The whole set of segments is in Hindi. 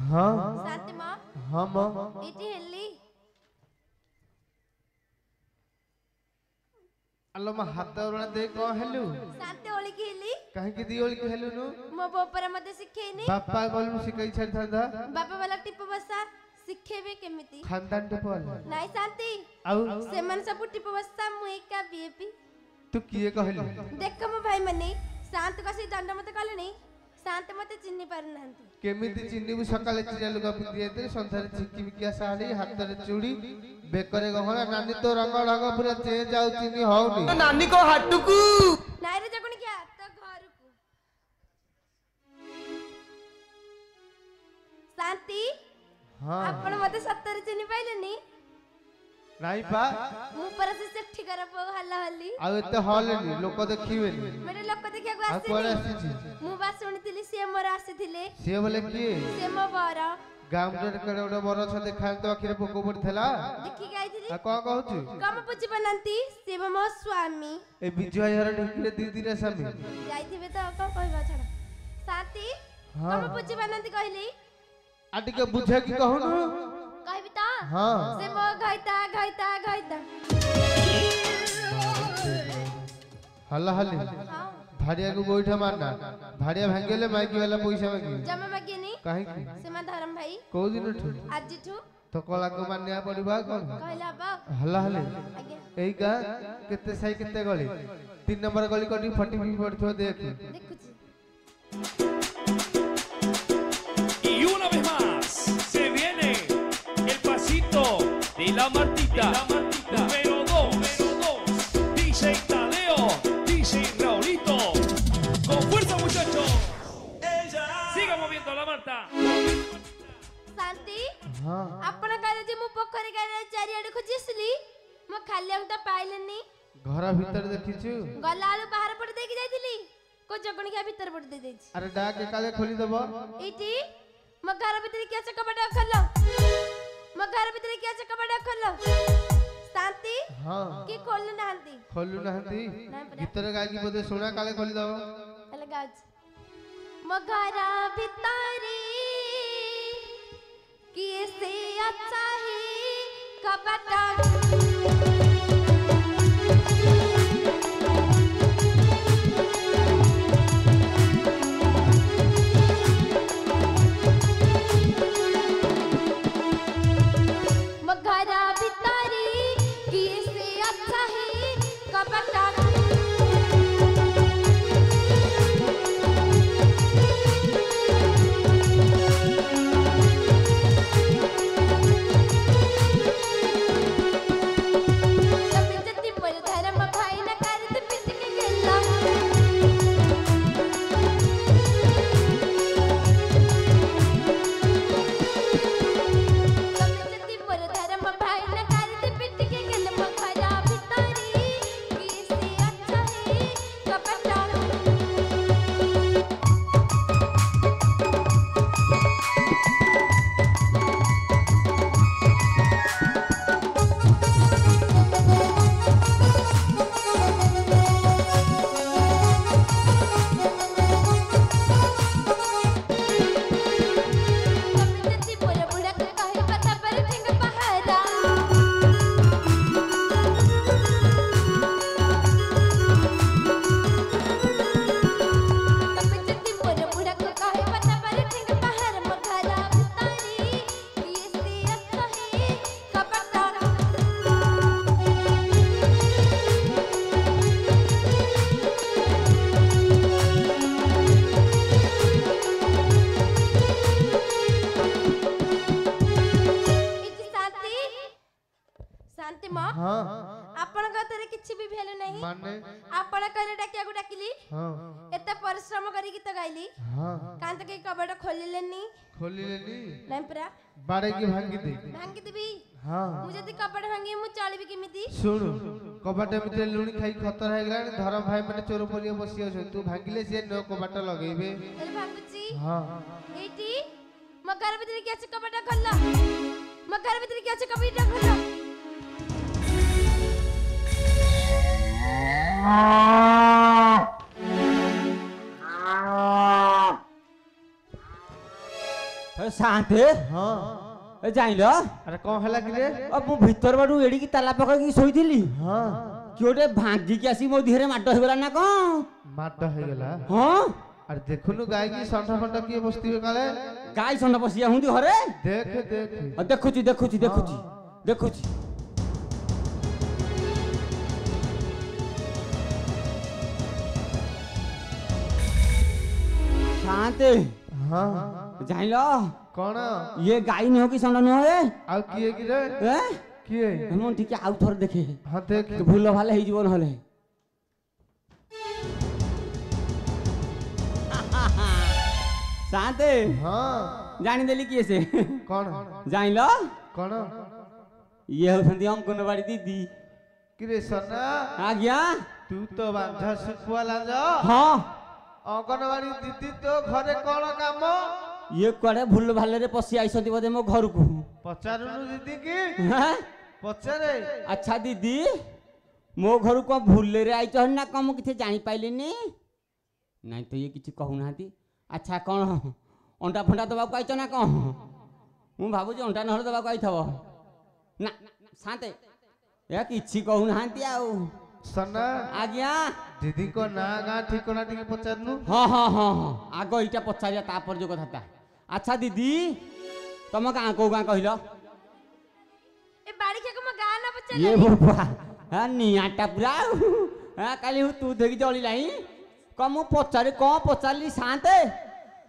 हाँ शांति माँ हाँ माँ इटी हेली अल्लो माँ हाथ उड़ा दे कौन हेलु शांति ओली की हेली कहीं की दी ओली की हेलु नु मो बोपर मते सिखेनी बापा बोलू सिखाई छाड़ था बापा वाला टिप बसा सिखेबे केमिति खानदान टिप वाला नाइ शांति आउ सेमन सब टिप बसा मु एका बीएपी तू किए कहलु देख मो भाई मनी शांत कसी दंड मते कहले नहीं शांत मते चिन्नी पार नांती केमिति चिन्नीबु सकाले चिरा लुगा पिंदी एते संसार चिक्की मिकिया साड़ी हाथ रे चूड़ी बेकरे गहना नानी तो रंग रंग पूरा चेंज आउ चिन्नी होउनी नानी को हाटुकू नाइ रे जगुनी क्या तो घर को शांति हां आपण मते सत्तर चिन्नी पाइलेनी नाही पा मु पर से सेठी कर पो हल्ला हल्ली आ एते हॉलनी लोक देखिबेनी मेरे लोक देखिया को आ कोन आसी आसीची मु बा सुनितिली से मोर आसीथिले से बोले किए से मो बर गाम रे कड़े ओडे बरछ देखा तो आखिरे पोको पड़थला देखि गाइथिली आ को कहउछु कम पुछि बनंती से मो स्वामी ए बिजय हर ढिकले दीदी रे स्वामी जाइथिबे तो को कहबा छड़ा साथी हाँ। कम पुछि बनंती कहली आ टिके बुझे की कहनु कहबी ता हां से मो घइता घइता घइता हल्ला हल्ली हां भाड़िया को गोइठा मारना भाड़िया भांगेले माइकी वाला पैसा मांगी जमा मगिनी काहे की से मा धरम भाई को दिन ठु आज ठु तो कला को मानया पड़िबा कोन कहला बा हल्ला हल्ली आगे एई का केते साई केते गली 3 नंबर गली कोडी फटी भी पड़थो देख देखुची Y una vez más se viene el pasito de la Martita, número 2, DJ Tadeo, DJ Raulito, con fuerza muchachos, siga moviendo la Marta. शांति हां आपण काले जे मु पोखरी गारे चारियाडे खोजिसली म खाली अंगटा पाइलेनी घर भीतर देखिछु गलालु बाहर पड़ देकी जाइथिली को जगणी के भीतर पड़ दे देछि अरे डा के काले खोली देबो इटी म घर भीतर के से कपड़ा खोलो म घर भीतर के से कपड़ा खोलो शांति हां की खोलु नांती खोलु नहंती भीतर गाय की बोदे सोना काले खोली देबो हेले गाज म घर भीतर की से अच्छा है कपड़ा मगरा भितारी किए से अच्छा है कपटा जति पर धर्म भाई न करत पिट के गेला जति पर धर्म भाई न करत पिट के गेल मखरा भितारी किए से अच्छा है कपटा जति पर बुढ़ा के कहे पता पर ठेंग पहारा जति पर बुढ़ा के कहे पता पर ठेंग पहाड़ मखरा भितारी किए से अच्छा है कपटा इति शांति शांति मां हां आपण गतरे किछि भी भेलु नहीं माने आपण कहले डाकिया को डाकिली हां एते परिश्रम करी गीत गाइली हां कांत के कबड़ खोलिलेनी खोली लेली नहीं परा बाड़े की भांगी दे भांगी देबी हां मु जदी कबड़ भांगी मु चलबी केमिति सुन कबाटे मिटे लुणी खाई खतर है गलानी धर भाई माने चोर परिया बसी अछ तू भांगिले से न कबाट लगेबे एले भांगुची हां एटी मगर भीतर के আছে कबड़ खोला मगर भीतर के আছে कबड़ खोला शांते हाँ जाइल अरे कौन है कि रे अब मु भीतर बाडू एडी की ताला पकाई सोईथिली हाँ कि ओटे भांगी की आसी मो देहरे माड होगला ना कौन माट हो गला हाँ अरे देखुनु गाय की संठा फंटा किए बसती काले गाय सन्ना पसिया हुंदी घरे देख देख देखुची देखुची देखुची देखुची शांते हाँ जाइल कौन ये गाय नहीं हो कि सन्ना नहीं है आउ किए कि रे ए किए हम ठीक आउ थोर देखे हाँ देख तो भूल भाले ही जीवन हले शांते हाँ जानी देली किए से कौन जाइल कौन ये होती हम कोन बाड़ी दीदी कि रे सन्ना आ गया तू तो बांझा सुखुआ लांजा हाँ अंगनवाड़ी दीदी तो घरे कौन काम ये कुआडे भूल भाले रे पसी आइसती बोधे मो घर को पचारुनु दीदी की हाँ? पचारे अच्छा दीदी मो घर को भूले रे आइछ ना कम किथे जानी पाइलेनी नहीं तो ये किछि कहू नाती अच्छा कौन अंडा फंडा दबा को आइछ ना कौन मु भाबु जे अंडा नहर दबा को आइथबो ना शांते या किछि कहू नाती आउ सन्ना आज्ञा दीदी को ना गाँ ठिकाना टिके पचारनु हाँ हाँ हाँ हाँ आग इटा पचारिया तापर जो कथा अच्छा दीदी तुम गाँ कौ गाँ कहल ए बाड़ी के म गाना ये पचले बाबा हाँ नियाटा पूरा हाँ काली तू देखी जली लाई कम पचारि कौन पचारि शांते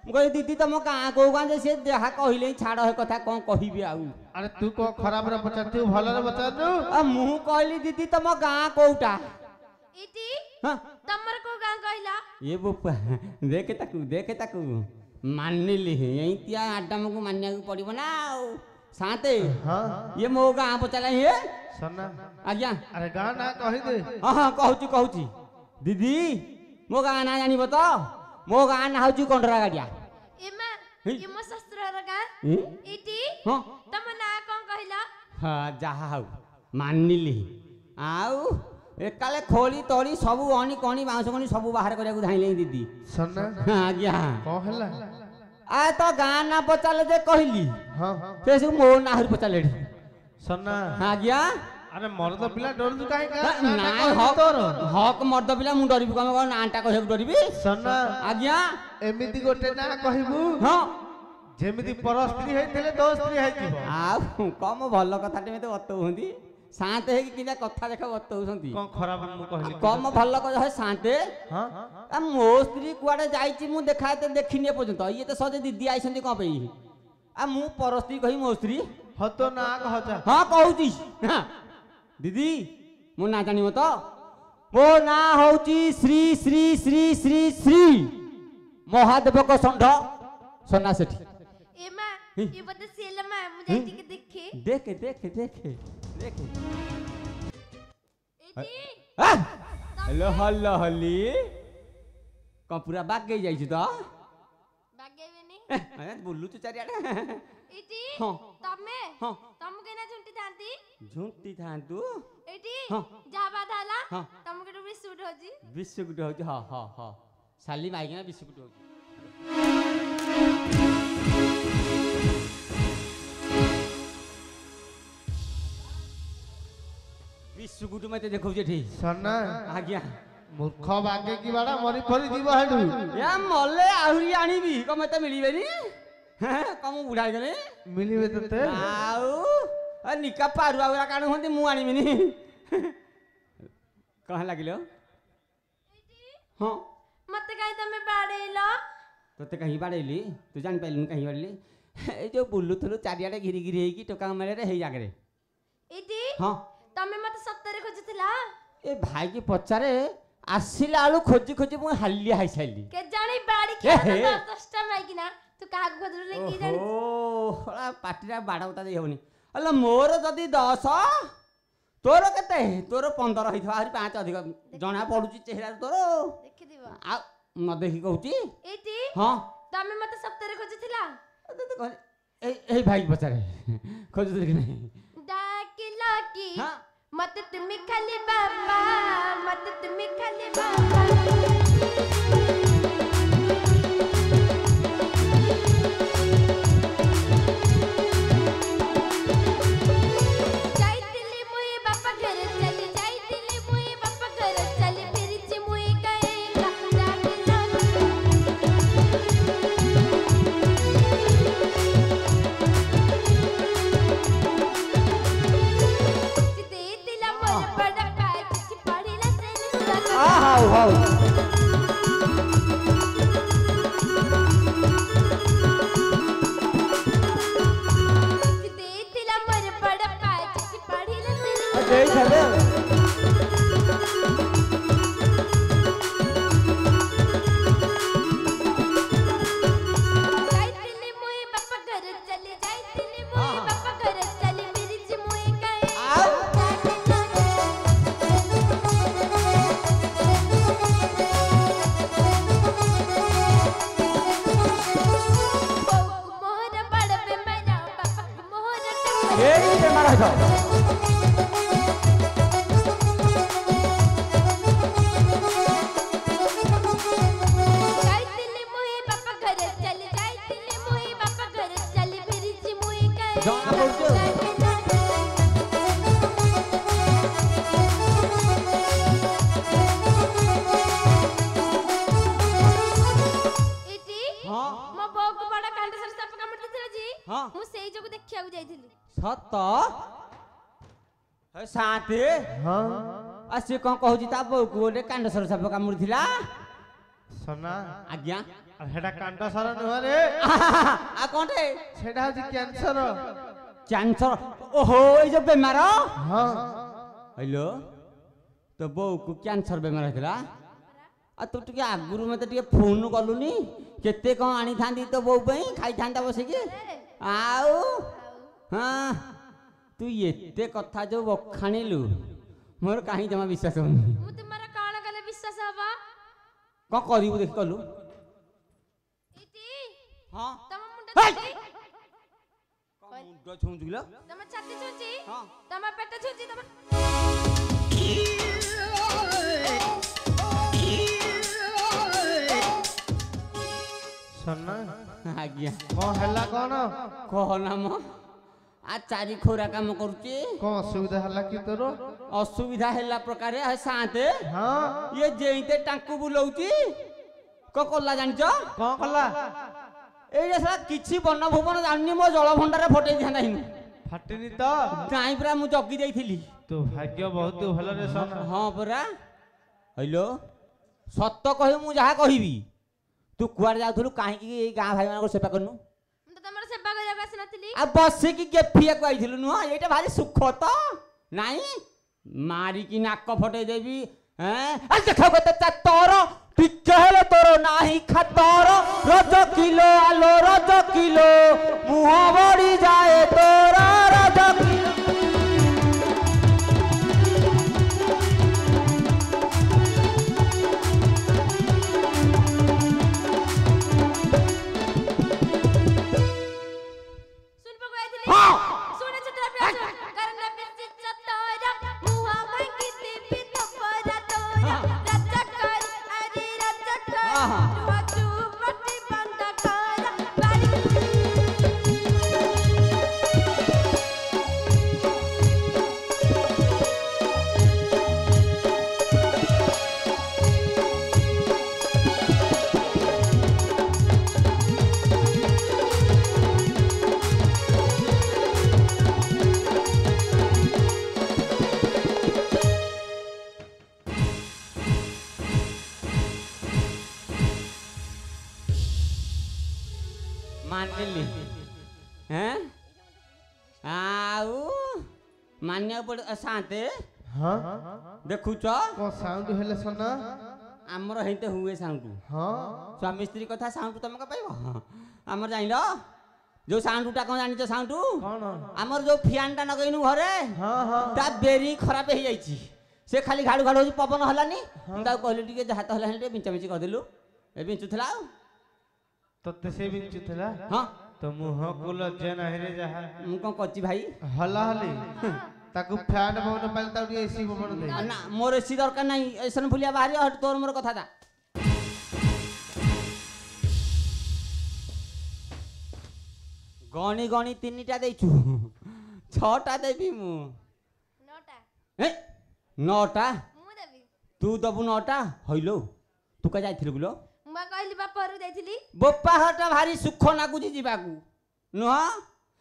मुझे दीदी तुम गाँ कौ गाँ से जहाँ कहले छाड़ है कथा कौन कहबी आउ अरे तू को खराब रे पचारतु भलो रे पचारनु मु कहली दीदी तुम गाँ कौटा इटी हाँ तमर को गां कहला ये बापा देखे ताकू मानिली यही तिया आडम को मानिया को पड़िबो ना शांते हाँ ये मो गाँ पचाला ये सन्ना आज्ञा अरे गाँ ना कहि दे हाँ हाँ कहूची दीदी मो गाँ ना जानिब तो मो गाँ ना हूँ कंडरा गाड़िया एमा हे? ये मो शस्त्र र गां हम्म? इटी हाँ तम ना कोन कहला हाँ जहा हूँ मानिली आउ एकाले खोली तोड़ी सबू अणी कणी बाउंस कणी सबू बाहर करिया धाइले दीदी सन्ना हाँ आज्ञा कौन हैला आ तो गाँ ना पचाले जे कहली हाँ से सब मो ना हर पचाले सन्ना आज्ञा अरे मोर तो पिला डर तू काहे का नाय हक हक मर्द पिला मु डरिबी कम नाटा कहक डरिबी सन्ना आज्ञा एमिति गोटे ना कहिबू हाँ जेमिति पर स्त्री हेतिले तो स्त्री हेतिबो आ कम भल कथा टे मते बतौ हंदी शांत है कि किना कथा देख बतौसंती कौन खराब मु कहली कम भल कह शांते हां आ मो स्त्री कुआडे जाईची मु देखाते देखिने पर्यंत ये तो सजे दीदी आइसंती कोन पई आ मु पर स्त्री कहि मो स्त्री ह तो ना कहजा हां कहूची हां दीदी मो ना जानी मत मो ना होची श्री श्री श्री श्री श्री महादेव को संढ सोना सेठी एमा ये बता सेलमा मुझे टिके देखे देखे इटी हेलो हल्लो हल्ली कौन पूरा बाग गई जाइछु तो बागेबेनी अरे बोलू तो चारियाडे इटी हाँ। तमे हाँ। तम केना झुंटी थांती झुंटी थांतु इटी हाँ। जा बाधाला हाँ। तम के भी सूट होजी बिस्कुट होची हाँ हाँ हाँ साली माइकिना बिस्कुट होची बिस्कुट मते देखौ जेठी सन्ना आज्ञा मूर्ख बागे की बाड़ा मरी फरी जीव हेडू या मले आहुरी आनिबी क मते मिलिबेनी हैं कम बुढाई गले मिलिबे तते आउ आ निका पारुआ उरा काणु हंती मु आनिबिनी कहाँ लागिलो हाँ मते काई तमे बाड़ेलो तोते कहीं बाड़ेली तू जान पाइलु कहीं बाड़ेली ए जो बुल्लुथलु चारियाडे घिरी घिरी हेकी टोका मेले रे हे जागरे इटी हाँ तमे मते सत्तरे खोजुथिला ए भाई की पचारे आसिला आलु खोजी खोजी मु हालिया हाई साइली के जानी बाड़ी ए के हे। 10टा माइकिना तू काग खोजुले की जानी ओहो हला पाटिरा बाडाउता दे होनी अल्ला मोर जदी 10 तोर केते तोर 15 हिथवा हरि 5 अधिक जणा पडुची चेहरा तोर देखि दिबो आ न देखि कहूची इटी हां तमे मते सत्तरे खोजुथिला ए भाई पचारे खोजु कि नहीं डाकिला की हां मते तुमी खाली बाबा मते तुमी खाली बाबा ଖେବେ ଯାଇଥିଲି ମୁଇଁ ବାପା ଘର ଚାଲି ଯାଇଥିଲି ମୁଇଁ ବାପା ଘର ଚାଲି ମିରିଚି ମୁଇଁ କାଏ ଆଉ ବୋଉକୁ ମୋହର ବଡ଼ ବେମାର ବାପାକୁ ମୋହର ଏଇ ବେମାର ହେଇଥ ଯାଇଥିଲି ମୁଇଁ ବାପା ଘର ଚାଲି ଯାଇଥିଲି ମୁଇଁ ବାପା ଘର ଚାଲି ମିରିଚି ମୁଇଁ କାଏ ଜଣା ପଡୁଛି ଏଠି ହଁ ମୋ ବୋଉକୁ ବଡ଼ କାଣ୍ଡସର ସାପ କାମୁଡ଼ି ଦେଇଥିଲା ଜି ହଁ ମୁଁ ସେଇ ଯୋଗୁ ଦେଖିବାକୁ ଯାଇଥିଲି ସତ ହେ ଶାନ୍ତି ହଁ ଆ ସିଏ କ'ଣ କହୁଛି ତା ବୋଉକୁ ଗୋଟେ କାଣ୍ଡସର ସାପ କାମୁଡ଼ିଥିଲା ସନା ଆଜ୍ଞା ସେଟା କାଣ୍ଡ ସର ନୁହଁ ରେ ଆଉ କ'ଣଟେ ସେଟା ହଉଛି କ୍ୟାନ୍ସର। କ୍ୟାନ୍ସର ଓହୋ ଏଇ ଯୋଉ ବେମାର ହଁ ହ୍ୟାଲୋ ତୋ ବୋଉକୁ କ୍ୟାନ୍ସର ବେମାର ହେଇଥିଲା ଆଉ ତୁ ଟିକେ ଆଗରୁ ମତେ ଟିକେ ଫୋନ୍ କଲୁନି କେତେ କ'ଣ ଆଣିଥାନ୍ତି ତୋ ବୋଉ ପାଇଁ ଖାଇଥାନ୍ତା ବସିକି ଆଉ ହଁ ତୁ ଏତେ କଥା ଯୋଉ ବଖାଣିଲୁ ମୋର କାହିଁ ଜମା ବିଶ୍ୱାସ ହଉନି ମୁଁ ତୁମର କଣ କଲେ ବିଶ୍ୱାସ ହବ କ'ଣ କରିବୁ ଦେଖି କଲୁ ଏଠି ହଁ ତମ ମୁଣ୍ଡ ହେଇ! ଛୁଞ୍ଚି କ'ଣ ମୁଣ୍ଡ ଛୁଉଁଛୁ କିଲୋ ତମ ଛାତି ଛୁଞ୍ଚି ହଁ ତମ ପେଟ ଛୁଞ୍ଚି ତମ ସନା ଆଜ୍ଞା କଣ ହେଲା କଣ କହନା ମ ଆ ଚାରି ଖୋରା କାମ କରୁଛି କଣ ଅସୁବିଧା ହେଲା କି ତୋର? ଅସୁବିଧା ହେଲା ପ୍ରକାରେ ହେ ଶାନ୍ତେ ହଁ ଇଏ ଯେଇତେ ଟାଙ୍କୁ ବୁଲଉଛି କ'ଣ କଲା ଜାଣିଛ କଣ କଲା? ଏଇଟା ସାରା କିଛି ବନ ଭୁବନ ଜାଣିନି ମୋ ଜଳ ଭଣ୍ଡାରେ ଫଟେଇ ଦିଆନ୍ତା ହିନୁ ଫାଟିନି ତ? ନାଇଁ ପରା ମୁଁ ଜଗି ଦେଇଥିଲି ତୋ ଭାଗ୍ୟ ବହୁତ ଭଲ ରେ ସନା। ହଁ ପରା ହଇଲୋ ସତ କହିବୁ ମୁଁ ଯାହା କହିବି ତୁ କୁଆଡ଼େ ଯାଉଥିଲୁ କାହିଁକି ଏଇ ଗାଁ ଭାଇମାନଙ୍କ ସେବା କରୁନୁ ମୁଁ ତ ତମର ସେବା କରିବାକୁ ଆସିନଥିଲି ଆଉ ବସିକି ଗେଫିବାକୁ ଆଇଥିଲୁ ନୁହଁ ଏଇଟା ଭାରି ସୁଖ ତ ନାଇଁ ମାରିକି ନାକ ଫଟେଇ ଦେବି ଦେଖ କେତେ ତୋର ଟିକେ ହେଲେ ତୋର ନାହିଁ ଖାତର ରଜ କିଲୋ ଆଲୋ ରଜ କିଲୋ ମୁହଁ ବଢି ଯାଏ ତୋର ରଜ କିଲୋ ଶୁଣିବାକୁ ଆଇଥିଲି ହଁ ଶୁଣେ ଛୋଟ ପିଲା କାରଣ ବେଶୀ ଚତର ମୁହଁ ଭାଙ୍ଗିତେ ବି ତପରା ତୋର ରାଜା କର ଆରେ ରାଜା କର ତୁହ ଚୁପଟି ବନ୍ଦ କର ବାରି ମାନିଲି ହେଁ ଆଉ ମାନିବାକୁ ପଡ଼ିବ ଶାନ୍ତେ ହଁ ଦେଖୁଛ କଣ ସାଉଣ୍ଡ ହେଲେ ସନା? ଆମର ହେଇତେ ହୁଏ ସାଉଣ୍ଡ ହଁ ସ୍ୱାମୀ ସ୍ତ୍ରୀ କଥା ସାଉଣ୍ଡ ତମେ କ'ଣ ପାଇବ ଆମର ଜାଣିଲ ଯୋଉ ସାଉଣ୍ଡଟା କ'ଣ ଜାଣିଛ ସାଉଣ୍ଡ କଣ? ଆମର ଯୋଉ ଫ୍ୟାନ୍ଟା ନଗେଇନୁ ଘରେ ହଁ ହଁ ତା ବେରି ଖରାପ ହେଇଯାଇଛି ସେ ଖାଲି ଘାଡ଼ୁ ଘାଡ଼ୁ ହଉଛି ପବନ ହେଲାନି ମୁଁ ତାକୁ କହିଲି ଟିକେ ଯାହା ତ ହେଲାନି ଟିକେ ବିଞ୍ଚାବିଞ୍ଚି କରିଦେଲୁ ଏ ବିଞ୍ଚୁଥିଲା ଆଉ ତତେ ସେ ବିଞ୍ଚୁଥିଲା? ହଁ ତ ମୁହଁକୁ ଲଜ୍ଜା ନାହିଁ ରେ ଯାହା ମୁଁ କ'ଣ କରିଛି ଭାଇ ହଲା ହଲି ତାକୁ ଫ୍ୟାନ ପବନ ପାଇଲେ ତାକୁ ଟିକେ ଏସି ପବନ ଦେ। ନା ମୋର ଏସି ଦରକାର ନାହିଁ ଏସନ ଫୁଲିଆ ବାହାରି ତୋର ମୋର କଥା ତା ଗଣି ଗଣି 3ଟା ଦେଇଛୁ 6ଟା ଦେବି ମୁଁ ନଅଟା 9ଟା ମୁଁ ଦେବି ତୁ ଦବୁ 9ଟା ହଇଲୋ ତୁ କା ଯାଇଥିଲୁ କିଲୋ ମୁଁ ବା କହିଲି ବାପ ଘରକୁ ଯାଇଥିଲି ବୋପା ଘରଟା ଭାରି ସୁଖ ନାଗୁଛି ଯିବାକୁ ନୁହଁ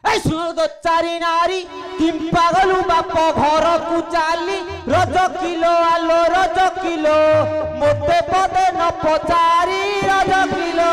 এই শুনো তো চারি নারী কিম্পা গলু বাপ ঘরকু চালি রজ কিলো আলো রজ কিলো মতে পদে ন পচারি রজ কিলো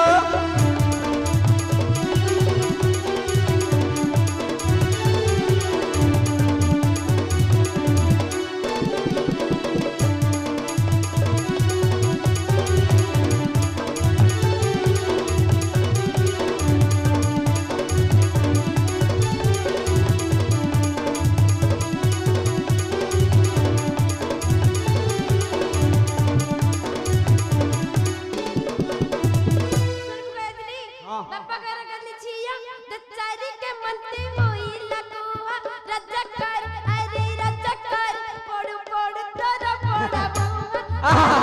हाँ। बापा घर गली छिया दचारी के मनते होई लगुआ रजकर अरे रजकर पड़ पड़ तोरा पड़ा बुआ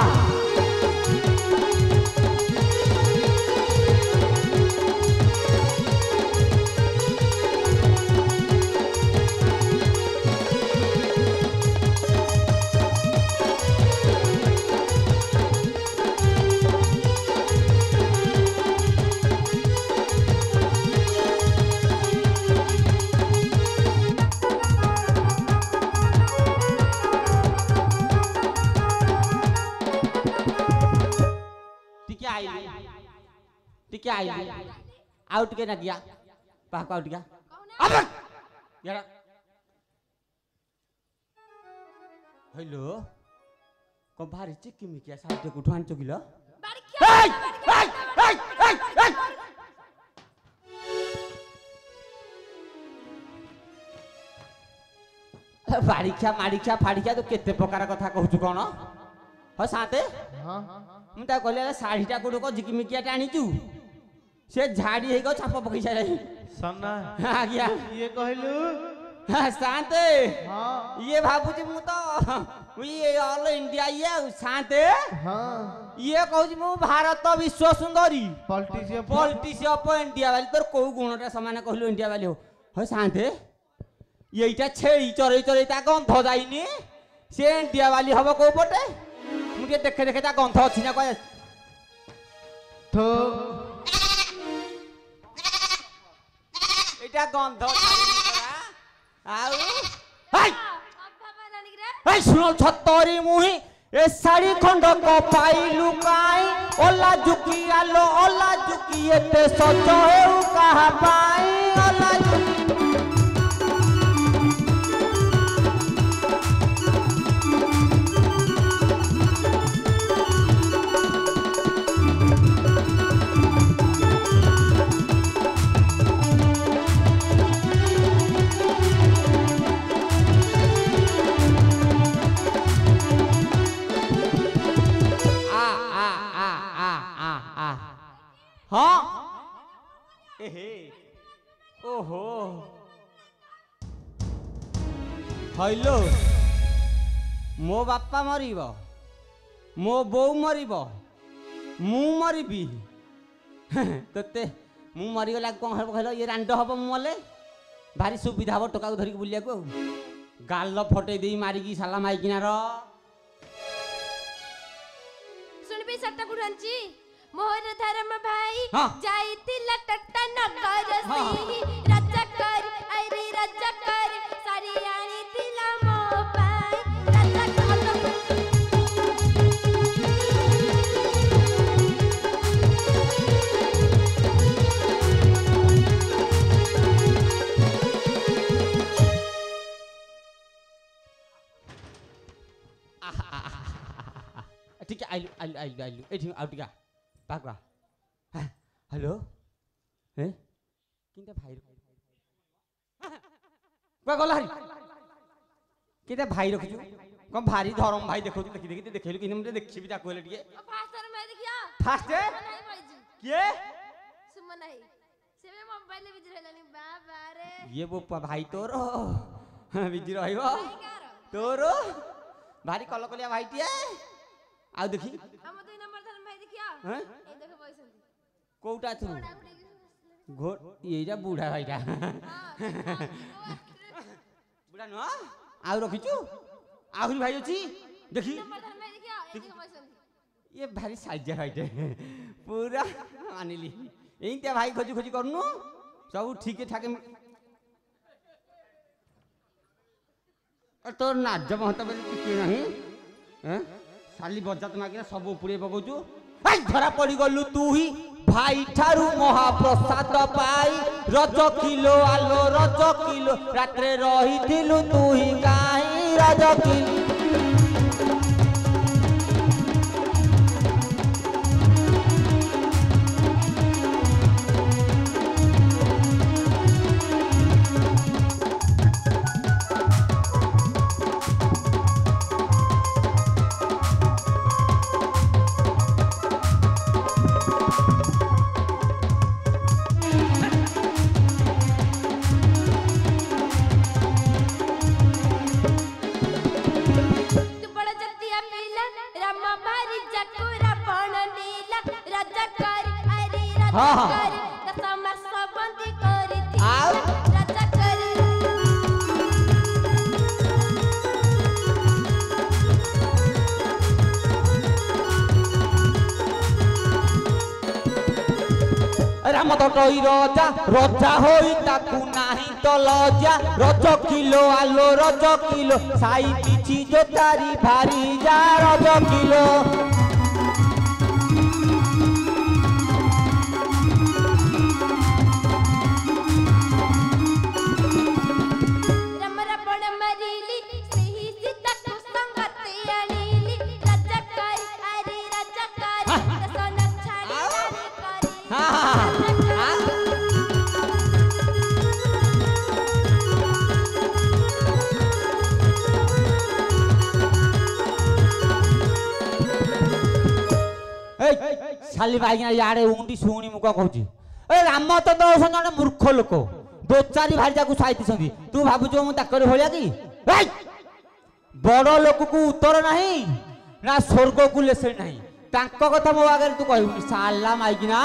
टिके आई आउट के ना गया पाक आउट गया अब यार हेलो को भारी चिक्की मिकिया साइड को उठान चगिलो बारीक्षा मारीक्षा फाड़ीक्षा तो केते प्रकार कथा कहू कोन ह साथे हां मु ता कहले साड़ीटा कोडो को जिकी मिकिया टाणीचू से झाड़ी हे गो छाप पकई छाई सन्ना आ गया ये कहलु शांते हां ये भाबुची मु तो ये ऑल इंडिया ये शांते हां ये कहू मु भारत विश्व सुंदरी पॉलिटिशियन पॉलिटिशियन ऑफ इंडिया वाली तोर को गुणटा समान कहलु इंडिया वाली हो शांते येटा छेई चरई चरई ता गंध जाईनी से इंडिया वाली हबो को पटे मुझे देखे देखे ता गंध अछि ना कह तो एटा गंध आउ हाय बाबा नानी रे हाय सुनो छतरी मुही ए साड़ी खंड को पाइलु काई ओला जुकी आलो ओला जुकी एते सज हेउ कहा पाई ओला जुकी हाँ एहे ओहो हेलो मो बापा मरिब मो बोऊ मरिब मु मरिबी तते मु मरिगला कौन हम कहलो ये रांड हब मले भारी सुविधा हब टका धरिक बुलिया को गाल फटे देई मारिकी साला माइकिना रो सुनबी सट्टा कुढांची मोहर धर्म भाई हाँ। जाईती लटट्टा नगर हाँ। सी रजकर अरे रजकर सारियाणी तिला मो पाई रजकर ठीक है आइलु एठी आउटिका पाकवा हेलो हे किनता भाई को गला हरी किनता भाई रखजु कम भारी धरम भाई देखो देखि देखि देखेलु किने मते देखिबी ता कहले टिके फास्टर में देखिया फास्ट नहीं भाईजी के सुमन नहीं सेवे मोबाइल में बिजी रहलानी बाबा रे ये वो भाई तोरो बिजी रहइबो तोरो भारी कलकलिया भाईटिए आ देखि हम 2 नंबर धर्म भाई देखिया हैं ए देखो बइसंती कोउटा छु घोड़ एजा बूढ़ा भाईटा बुढ़ा न आउ रखिछु आहुरी भाई अछि देखि नंबर धर्म भाई देखिया ए देखो बइसंती ये भारी साइजा भाईटे पूरा मानिली एइते भाई खोजी खोजी करनु सब ठीक ठाक तो नाज महता बेले टिके नहीं हैं साली बजात मागिना सब उपरे पकौचु आई धरा पड़ी गलु तू ही भाई ठारू महाप्रसाद पाई रज किलो आलो रज किलो रात्रे रही थिलु तू ही गाई रज किलो राम तो टई रजा रजा होई ताकू नाही तो लजा रज किलो आलो रज किलो साई पिची जो तारी भारी जा रज किलो खाली भाई यारे उंडी शुणी मुक कहूँ ए राम तो जन मूर्ख लोक दो चारि भाई को साइती तू भावुच मुझे भाया कि बड़ लोक को उत्तर नहीं ना स्वर्ग को लेसे नहीं तांको कथा मो आगे तू कह साला माइकिना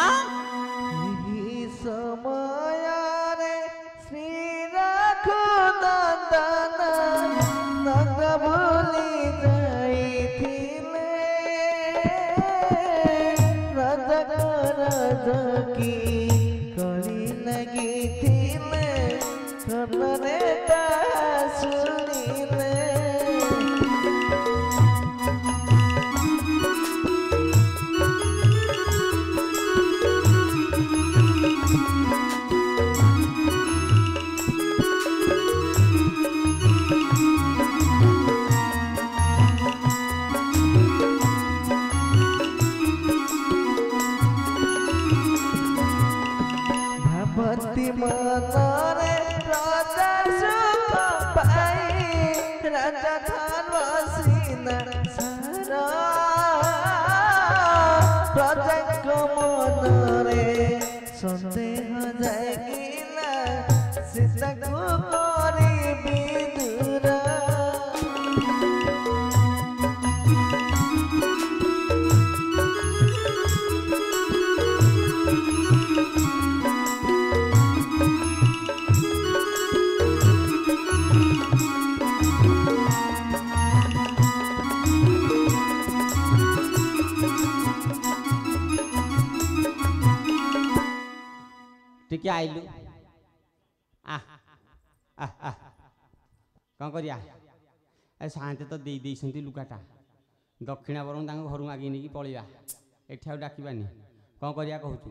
टिके आइलु कौन करिया ए शांति तो दे देइसंती लुकाटा दक्षिणा बरम तांको घर मागी नहीं पलैया एठी डाकिबानी कौन करिया कहूचु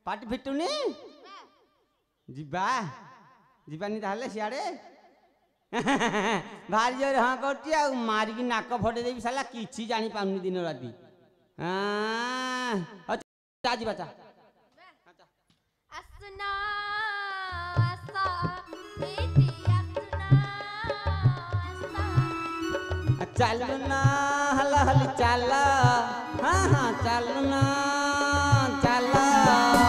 पार्टी फिटुनी जिबा जिबानी ताहले सियाड़े भारी जोर हाँ करती आ मारिकी नाक फटे देबी साला किछि जानी पाउनी दिन राती जाजी बचा असना असा बेटी असना असा चलो ना हला हली चला हाँ हाँ चलो ना चला